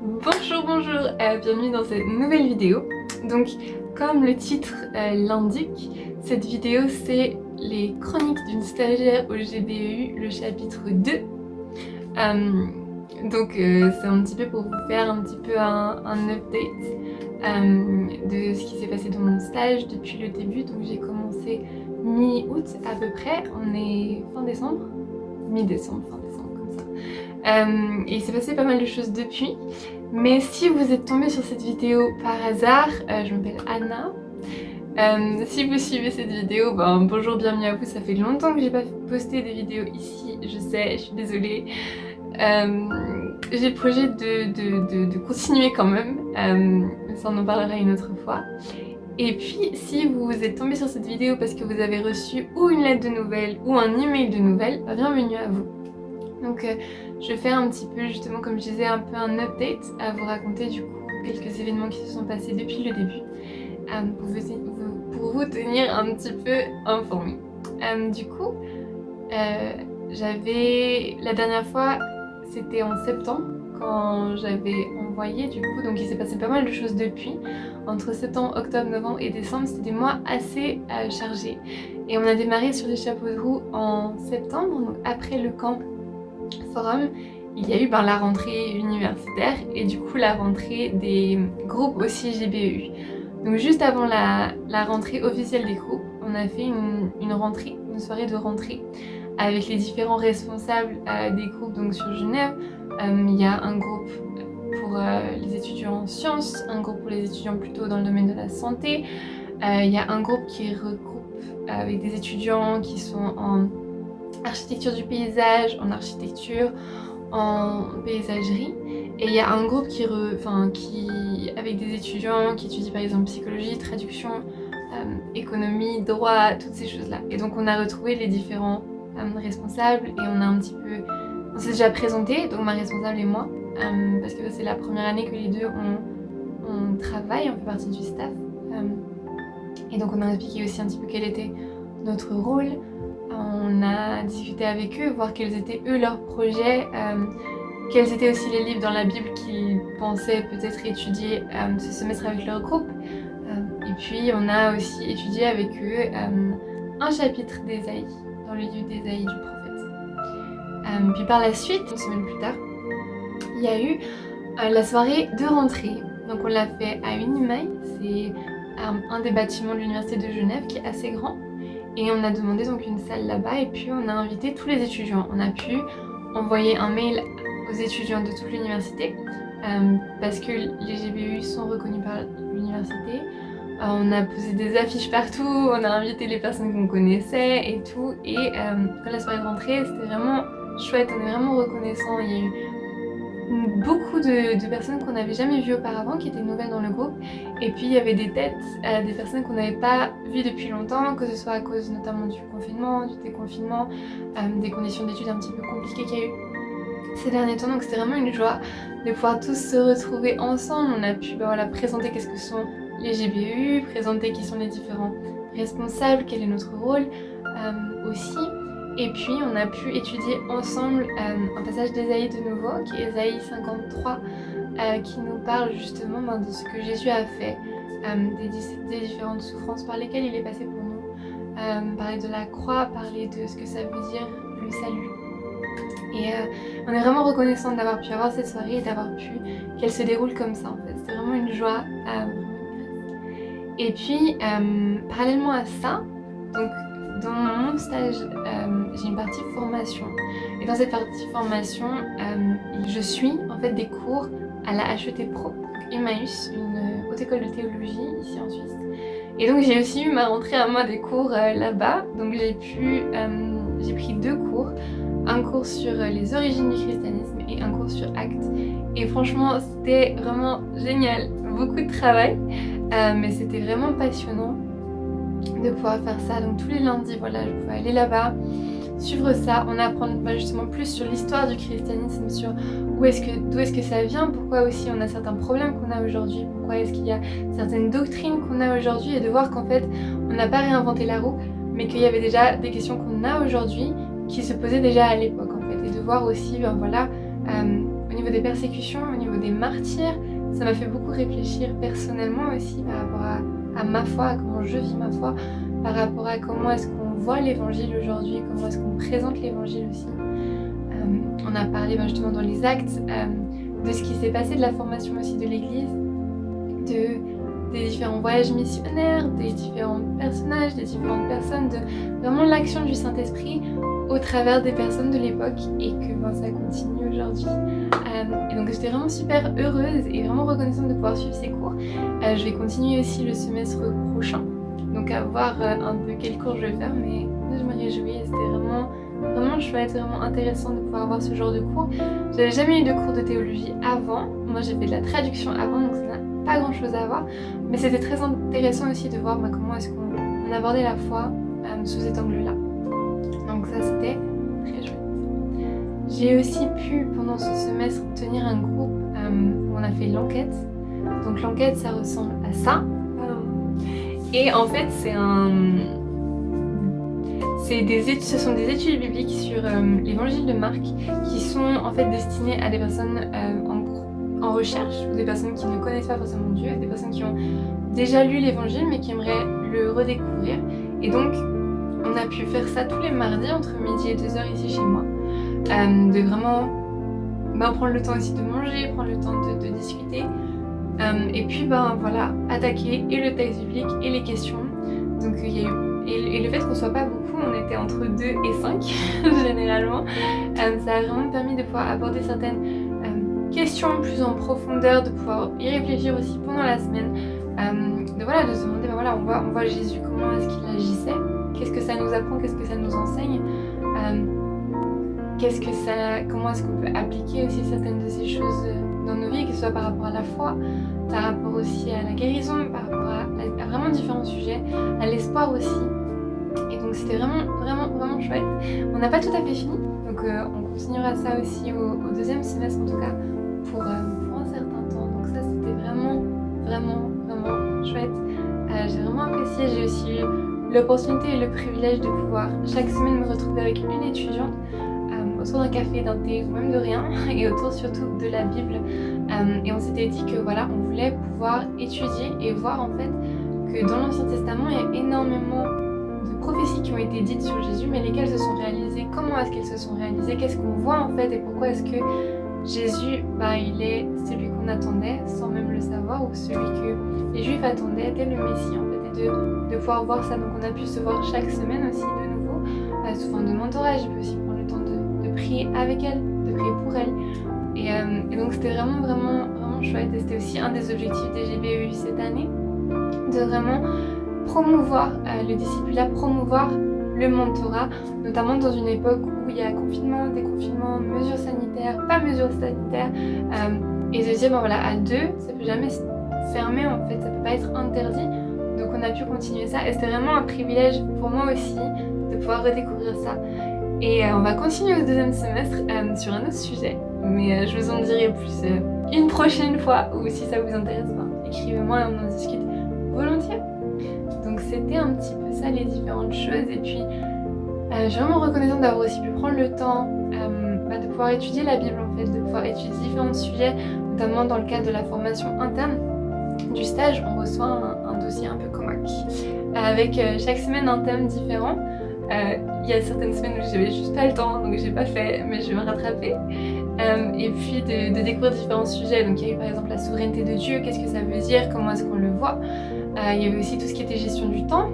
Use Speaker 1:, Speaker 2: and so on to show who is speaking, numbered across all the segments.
Speaker 1: Bonjour, bienvenue dans cette nouvelle vidéo. Donc comme le titre l'indique, cette vidéo c'est les chroniques d'une stagiaire au GBEU, le chapitre 2. C'est un petit peu pour vous faire un petit peu un update de ce qui s'est passé dans mon stage depuis le début. Donc j'ai commencé mi-août à peu près, on est fin décembre, mi-décembre, fin décembre comme ça. Et il s'est passé pas mal de choses depuis. Mais si vous êtes tombé sur cette vidéo par hasard, je m'appelle Anna. Si vous suivez cette vidéo, bonjour, bienvenue à vous. Ça fait longtemps que j'ai pas posté des vidéos ici, je sais, je suis désolée. J'ai le projet de continuer quand même, ça on en parlera une autre fois. Et puis si vous êtes tombé sur cette vidéo parce que vous avez reçu ou une lettre de nouvelles ou un email de nouvelles, bienvenue à vous. Donc je vais faire un petit peu, justement comme je disais, un peu un update à vous raconter du coup quelques événements qui se sont passés depuis le début pour vous tenir un petit peu informés. J'avais la dernière fois, c'était en septembre quand j'avais envoyé du coup, donc il s'est passé pas mal de choses depuis. Entre septembre, octobre, novembre et décembre, c'était des mois assez chargés. Et on a démarré sur les chapeaux de roue en septembre, donc après le camp forum, il y a eu la rentrée universitaire et du coup la rentrée des groupes aussi GBEU. Donc juste avant la rentrée officielle des groupes, on a fait une soirée de rentrée avec les différents responsables des groupes donc sur Genève. Il y a un groupe pour les étudiants en sciences, un groupe pour les étudiants plutôt dans le domaine de la santé. Il y a un groupe qui regroupe avec des étudiants qui sont en architecture du paysage, en architecture, en paysagerie. Et il y a un groupe avec des étudiants qui étudient par exemple psychologie, traduction, économie, droit, toutes ces choses-là. Et donc on a retrouvé les différents responsables et on s'est déjà présenté, donc ma responsable et moi, parce que c'est la première année que les deux on travaille, on fait partie du staff. Et donc on a expliqué aussi un petit peu quel était notre rôle. On a discuté avec eux, voir quels étaient eux leurs projets, quels étaient aussi les livres dans la Bible qu'ils pensaient peut-être étudier ce semestre avec leur groupe. Et puis on a aussi étudié avec eux un chapitre d'Ésaïe, dans le livre d'Ésaïe du prophète. Puis par la suite, une semaine plus tard, il y a eu la soirée de rentrée. Donc on l'a fait à Unimail, c'est un des bâtiments de l'université de Genève qui est assez grand. Et on a demandé donc une salle là-bas et puis on a invité tous les étudiants. On a pu envoyer un mail aux étudiants de toute l'université parce que les GBEU sont reconnus par l'université. On a posé des affiches partout, on a invité les personnes qu'on connaissait et tout. Et la soirée de rentrée, c'était vraiment chouette, on est vraiment reconnaissants. Il y a eu beaucoup de personnes qu'on n'avait jamais vues auparavant, qui étaient nouvelles dans le groupe. Et puis il y avait des têtes, des personnes qu'on n'avait pas vues depuis longtemps, que ce soit à cause notamment du confinement, du déconfinement, des conditions d'études un petit peu compliquées qu'il y a eu ces derniers temps. Donc c'était vraiment une joie de pouvoir tous se retrouver ensemble. On a pu présenter qu'est-ce que sont les GBEU, présenter qui sont les différents responsables, quel est notre rôle aussi. Et puis on a pu étudier ensemble un passage d'Ésaïe de nouveau, qui est Ésaïe 53, qui nous parle justement de ce que Jésus a fait, des différentes souffrances par lesquelles il est passé pour nous, parler de la croix, parler de ce que ça veut dire le salut. Et on est vraiment reconnaissant d'avoir pu avoir cette soirée et d'avoir pu qu'elle se déroule comme ça en fait. C'était vraiment une joie. Et puis parallèlement à ça, donc dans mon stage, j'ai une partie formation. Et dans cette partie formation, je suis en fait des cours à la HET Pro, Emmaüs, une haute école de théologie ici en Suisse. Et donc j'ai aussi eu ma rentrée à moi des cours là-bas. Donc j'ai pris 2 cours. Un cours sur les origines du christianisme et un cours sur Actes. Et franchement, c'était vraiment génial. Beaucoup de travail, mais c'était vraiment passionnant de pouvoir faire ça. Donc tous les lundis, je pouvais aller là-bas, suivre ça, en apprendre justement plus sur l'histoire du christianisme, sur d'où est-ce que ça vient, pourquoi aussi on a certains problèmes qu'on a aujourd'hui, pourquoi est-ce qu'il y a certaines doctrines qu'on a aujourd'hui, et de voir qu'en fait on n'a pas réinventé la roue, mais qu'il y avait déjà des questions qu'on a aujourd'hui qui se posaient déjà à l'époque en fait, et de voir aussi au niveau des persécutions, au niveau des martyrs. Ça m'a fait beaucoup réfléchir personnellement aussi par rapport à ma foi, à comment je vis ma foi, par rapport à comment est-ce qu'on voit l'évangile aujourd'hui, comment est-ce qu'on présente l'évangile aussi. On a parlé justement dans les actes de ce qui s'est passé, de la formation aussi de l'église, des différents voyages missionnaires, des différents personnages, des différentes personnes, de vraiment l'action du Saint-Esprit au travers des personnes de l'époque et que ça continue aujourd'hui. Et donc j'étais vraiment super heureuse et vraiment reconnaissante de pouvoir suivre ces cours. Je vais continuer aussi le semestre prochain, donc à voir un peu quel cours je vais faire, mais je me réjouis, c'était vraiment chouette, vraiment intéressant de pouvoir avoir ce genre de cours. J'avais jamais eu de cours de théologie avant, moi j'ai fait de la traduction avant, donc ça n'a pas grand chose à voir, mais c'était très intéressant aussi de voir comment est-ce qu'on abordait la foi sous cet angle-là. Donc ça c'était très chouette. J'ai aussi pu pendant ce semestre tenir un groupe où on a fait l'enquête. Donc l'enquête ça ressemble à ça. Et en fait ce sont des études bibliques sur l'évangile de Marc qui sont en fait destinées à des personnes en recherche ou des personnes qui ne connaissent pas forcément Dieu, des personnes qui ont déjà lu l'évangile mais qui aimeraient le redécouvrir. Et donc on a pu faire ça tous les mardis entre midi et 2h ici chez moi, de vraiment prendre le temps aussi de manger, prendre le temps de discuter, et puis voilà, attaquer et le texte biblique et les questions. Donc il y a eu et le fait qu'on soit pas beaucoup, on était entre 2 et 5 généralement, ça a vraiment permis de pouvoir aborder certaines questions plus en profondeur, de pouvoir y réfléchir aussi pendant la semaine, de se demander on voit Jésus, comment est-ce qu'il agissait, qu'est-ce que ça nous apprend, qu'est-ce que ça nous enseigne, comment est-ce qu'on peut appliquer aussi certaines de ces choses dans nos vies, que ce soit par rapport à la foi, par rapport aussi à la guérison, par rapport à vraiment différents sujets, à l'espoir aussi. Et donc c'était vraiment chouette. On n'a pas tout à fait fini, donc on continuera ça aussi au deuxième semestre en tout cas, pour un certain temps. Donc ça c'était vraiment chouette. J'ai vraiment apprécié, j'ai aussi eu l'opportunité et le privilège de pouvoir chaque semaine me retrouver avec une étudiante autour d'un café, d'un thé ou même de rien, et autour surtout de la Bible. Et on s'était dit que on voulait pouvoir étudier et voir en fait que dans l'Ancien Testament il y a énormément de prophéties qui ont été dites sur Jésus, mais lesquelles se sont réalisées, comment est-ce qu'elles se sont réalisées, qu'est-ce qu'on voit en fait et pourquoi est-ce que Jésus, il est celui qu'on attendait sans même le savoir, ou celui que les Juifs attendaient dès le Messie en fait, et de pouvoir voir ça. Donc on a pu se voir chaque semaine aussi de nouveau, sous forme de mentorat. J'ai pu aussi prendre le temps de prier avec elle, de prier pour elle. Et donc c'était vraiment chouette, et c'était aussi un des objectifs des GBEU cette année, de vraiment promouvoir le discipulat, promouvoir le mentorat, notamment dans une époque où il y a confinement, déconfinement, mesures sanitaires, pas mesures sanitaires, et de dire à deux, ça peut jamais se fermer en fait, ça peut pas être interdit. Donc on a pu continuer ça, et c'était vraiment un privilège pour moi aussi de pouvoir redécouvrir ça. Et on va continuer au deuxième semestre sur un autre sujet, mais je vous en dirai plus une prochaine fois, ou si ça vous intéresse, écrivez-moi et on en discute volontiers. Donc c'était un petit peu ça les différentes choses, et puis je suis vraiment reconnaissante d'avoir aussi pu prendre le temps de pouvoir étudier la Bible en fait, de pouvoir étudier différents sujets, notamment dans le cadre de la formation interne du stage. On reçoit un dossier un peu comac avec chaque semaine un thème différent. Il y a certaines semaines où j'avais juste pas le temps, donc j'ai pas fait, mais je vais me rattraper. Et puis de découvrir différents sujets. Donc il y a eu par exemple la souveraineté de Dieu, qu'est-ce que ça veut dire, comment est-ce qu'on le voit. Il y avait aussi tout ce qui était gestion du temps.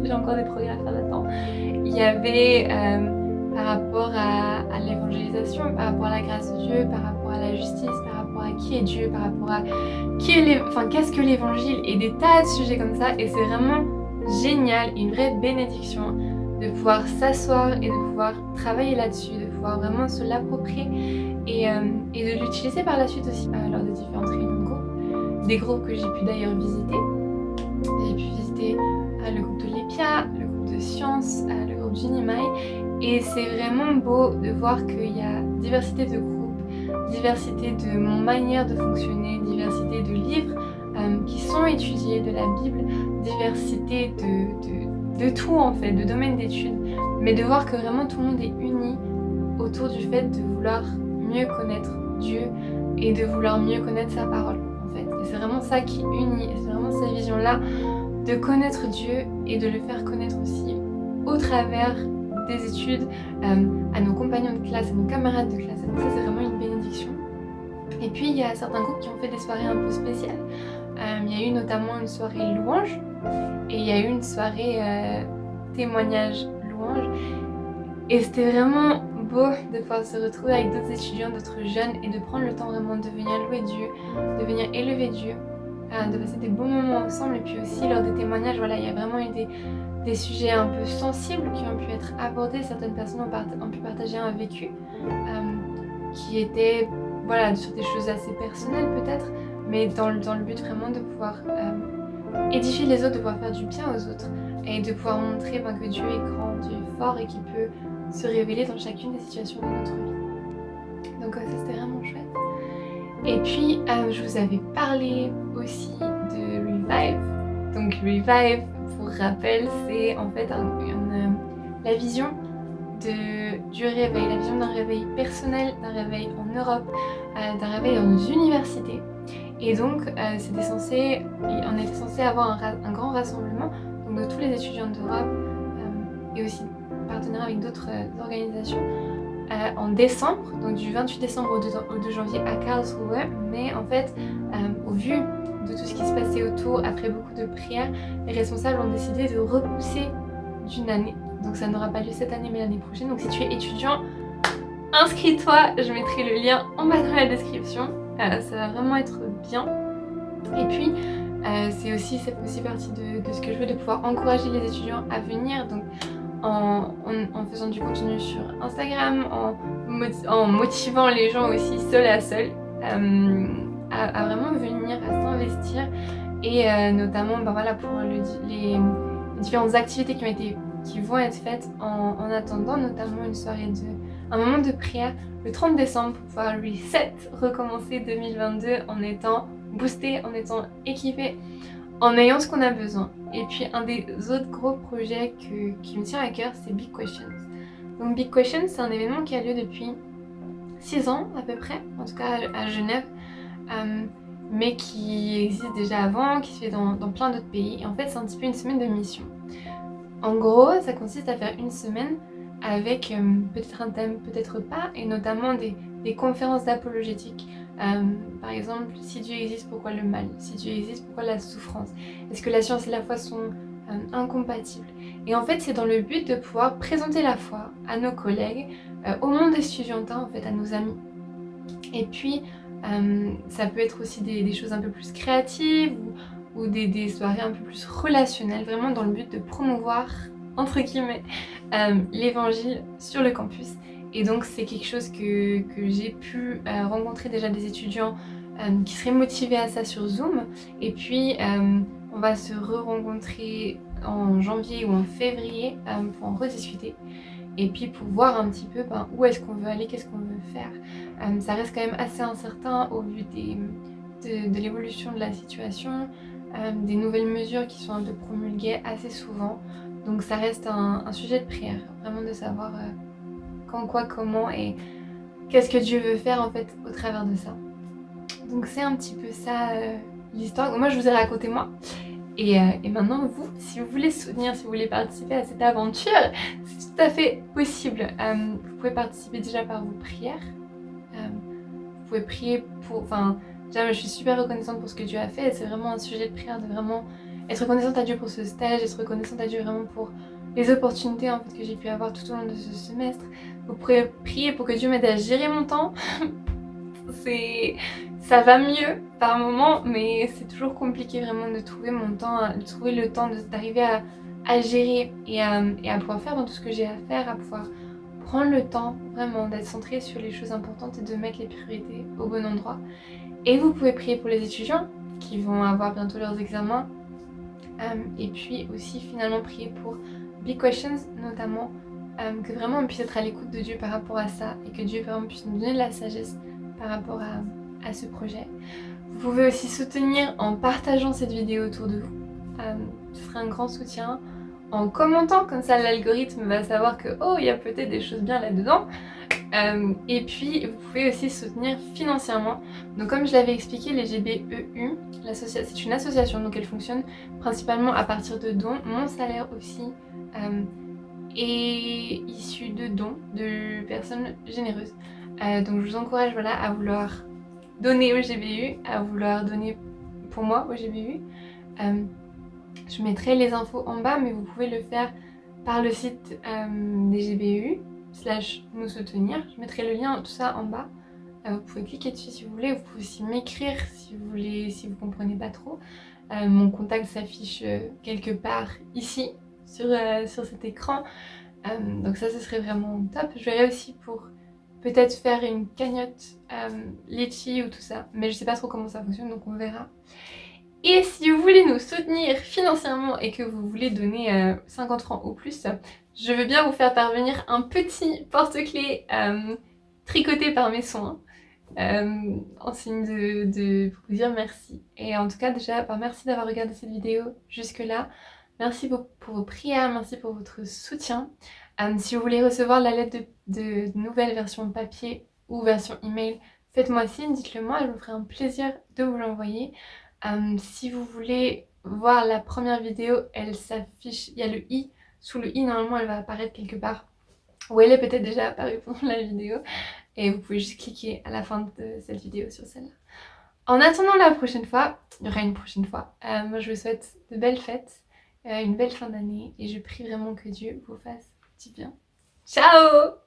Speaker 1: J'ai encore des progrès à faire là-dedans. Il y avait par rapport à l'évangélisation, par rapport à la grâce de Dieu, par rapport à la justice, par rapport à qui est Dieu, par rapport à qu'est-ce que l'évangile, et des tas de sujets comme ça. Et c'est vraiment génial, une vraie bénédiction de pouvoir s'asseoir et de pouvoir travailler là-dessus, de pouvoir vraiment se l'approprier et de l'utiliser par la suite aussi lors de différentes réunions de groupe, des groupes que j'ai pu d'ailleurs visiter. J'ai pu visiter le groupe de l'EPIA, le groupe de sciences, le groupe d'Unimai, et c'est vraiment beau de voir qu'il y a diversité de groupes, diversité de manières de fonctionner, diversité de livres qui sont étudiés, de la Bible, diversité de tout en fait, de domaines d'études, mais de voir que vraiment tout le monde est uni autour du fait de vouloir mieux connaître Dieu, et de vouloir mieux connaître sa parole en fait. Et c'est vraiment ça qui unit, c'est vraiment cette vision-là de connaître Dieu et de le faire connaître aussi au travers des études, à nos compagnons de classe, à nos camarades de classe. Donc ça c'est vraiment une bénédiction. Et puis il y a certains groupes qui ont fait des soirées un peu spéciales. Il y a eu notamment une soirée louange et il y a eu une soirée témoignage louange. Et c'était vraiment beau de pouvoir se retrouver avec d'autres étudiants, d'autres jeunes et de prendre le temps vraiment de venir louer Dieu, de venir élever Dieu, de passer des bons moments ensemble. Et puis aussi lors des témoignages, voilà, il y a vraiment eu des sujets un peu sensibles qui ont pu être abordés. Certaines personnes ont pu partager un vécu qui était voilà, sur des choses assez personnelles peut-être, mais dans le but vraiment de pouvoir édifier les autres, de pouvoir faire du bien aux autres et de pouvoir montrer que Dieu est grand, Dieu est fort et qu'il peut se révéler dans chacune des situations de notre vie. Donc ça c'était vraiment chouette. Et puis je vous avais parlé aussi de Revive. Donc Revive, pour rappel, c'est en fait la vision du réveil, la vision d'un réveil personnel, d'un réveil en Europe, d'un réveil dans nos universités. Et donc on était censé avoir un grand rassemblement donc de tous les étudiants d'Europe et aussi partenaire avec d'autres organisations en décembre, donc du 28 décembre au 2 janvier à Karlsruhe. Mais en fait, au vu de tout ce qui se passait autour, après beaucoup de prières, les responsables ont décidé de repousser d'une année. Donc ça n'aura pas lieu cette année mais l'année prochaine. Donc si tu es étudiant, inscris-toi, je mettrai le lien en bas dans la description. Ça va vraiment être bien. Et puis c'est aussi partie de ce que je veux, de pouvoir encourager les étudiants à venir. Donc en faisant du contenu sur Instagram, en motivant les gens aussi seul à seul à vraiment venir, à s'investir et notamment voilà, pour les différentes activités qui vont être faites en attendant, notamment un moment de prière le 30 décembre pour pouvoir recommencer 2022 en étant boosté, en étant équipé, en ayant ce qu'on a besoin. Et puis un des autres gros projets qui me tient à cœur, c'est Big Questions. Donc Big Questions, c'est un événement qui a lieu depuis 6 ans à peu près, en tout cas à Genève, mais qui existe déjà avant, qui se fait dans plein d'autres pays. Et en fait, c'est un petit peu une semaine de mission. En gros, ça consiste à faire une semaine avec peut-être un thème, peut-être pas, et notamment des conférences d'apologétique. Par exemple, si Dieu existe, pourquoi le mal? Si Dieu existe, pourquoi la souffrance? Est-ce que la science et la foi sont incompatibles? Et en fait, c'est dans le but de pouvoir présenter la foi à nos collègues, au monde estudiantin, en fait, à nos amis. Et puis, ça peut être aussi des choses un peu plus créatives ou des soirées un peu plus relationnelles, vraiment dans le but de promouvoir, entre guillemets, l'évangile sur le campus. Et donc c'est quelque chose que j'ai pu rencontrer déjà des étudiants qui seraient motivés à ça sur Zoom. Et puis on va se re-rencontrer en janvier ou en février pour en rediscuter. Et puis pour voir un petit peu où est-ce qu'on veut aller, qu'est-ce qu'on veut faire. Ça reste quand même assez incertain au vu de l'évolution de la situation, des nouvelles mesures qui sont un peu promulguées assez souvent. Donc ça reste un sujet de prière, vraiment de savoir quand, quoi, comment et qu'est-ce que Dieu veut faire en fait au travers de ça. Donc c'est un petit peu ça l'histoire. Moi je vous ai raconté moi. Et maintenant vous, si vous voulez soutenir, si vous voulez participer à cette aventure, c'est tout à fait possible. Vous pouvez participer déjà par vos prières. Vous pouvez prier pour... déjà je suis super reconnaissante pour ce que Dieu a fait. C'est vraiment un sujet de prière, de vraiment être reconnaissante à Dieu pour ce stage, être reconnaissante à Dieu vraiment pour les opportunités en fait, que j'ai pu avoir tout au long de ce semestre. Vous pourrez prier pour que Dieu m'aide à gérer mon temps. Ça va mieux par moment, mais c'est toujours compliqué vraiment de trouver mon temps, de trouver le temps d'arriver à gérer et à pouvoir faire dans tout ce que j'ai à faire, à pouvoir prendre le temps vraiment d'être centré sur les choses importantes et de mettre les priorités au bon endroit. Et vous pouvez prier pour les étudiants qui vont avoir bientôt leurs examens. Et puis aussi finalement prier pour Big Questions notamment, que vraiment on puisse être à l'écoute de Dieu par rapport à ça et que Dieu vraiment puisse nous donner de la sagesse par rapport à ce projet. Vous pouvez aussi soutenir en partageant cette vidéo autour de vous, ce serait un grand soutien, en commentant, comme ça l'algorithme va savoir que oh il y a peut-être des choses bien là-dedans. Et puis vous pouvez aussi soutenir financièrement. Donc comme je l'avais expliqué, les GBEU, c'est une association, donc elle fonctionne principalement à partir de dons. Mon salaire aussi est issu de dons de personnes généreuses. Donc je vous encourage voilà, à vouloir donner au GBU, à vouloir donner pour moi au GBU. Je mettrai les infos en bas, mais vous pouvez le faire par le site des GBU / nous soutenir. Je mettrai le lien, tout ça en bas. Vous pouvez cliquer dessus si vous voulez. Vous pouvez aussi m'écrire si vous voulez, si vous comprenez pas trop. Mon contact s'affiche quelque part ici sur cet écran. Donc ça, ce serait vraiment top. Je verrai aussi pour peut-être faire une cagnotte litchi ou tout ça, mais je sais pas trop comment ça fonctionne, donc on verra. Et si vous voulez nous soutenir financièrement et que vous voulez donner 50 francs ou plus, je veux bien vous faire parvenir un petit porte-clés tricoté par mes soins en signe pour vous dire merci. Et en tout cas déjà, merci d'avoir regardé cette vidéo jusque là. Merci pour vos prières, merci pour votre soutien. Si vous voulez recevoir la lettre de nouvelle version papier ou version email, faites-moi signe, dites-le moi, je me ferai un plaisir de vous l'envoyer. Si vous voulez voir la première vidéo, elle s'affiche, il y a le i, sous le i normalement elle va apparaître quelque part, ou elle est peut-être déjà apparue pendant la vidéo, et vous pouvez juste cliquer à la fin de cette vidéo sur celle-là. En attendant la prochaine fois, il y aura une prochaine fois, moi je vous souhaite de belles fêtes, une belle fin d'année, et je prie vraiment que Dieu vous fasse du bien. Ciao!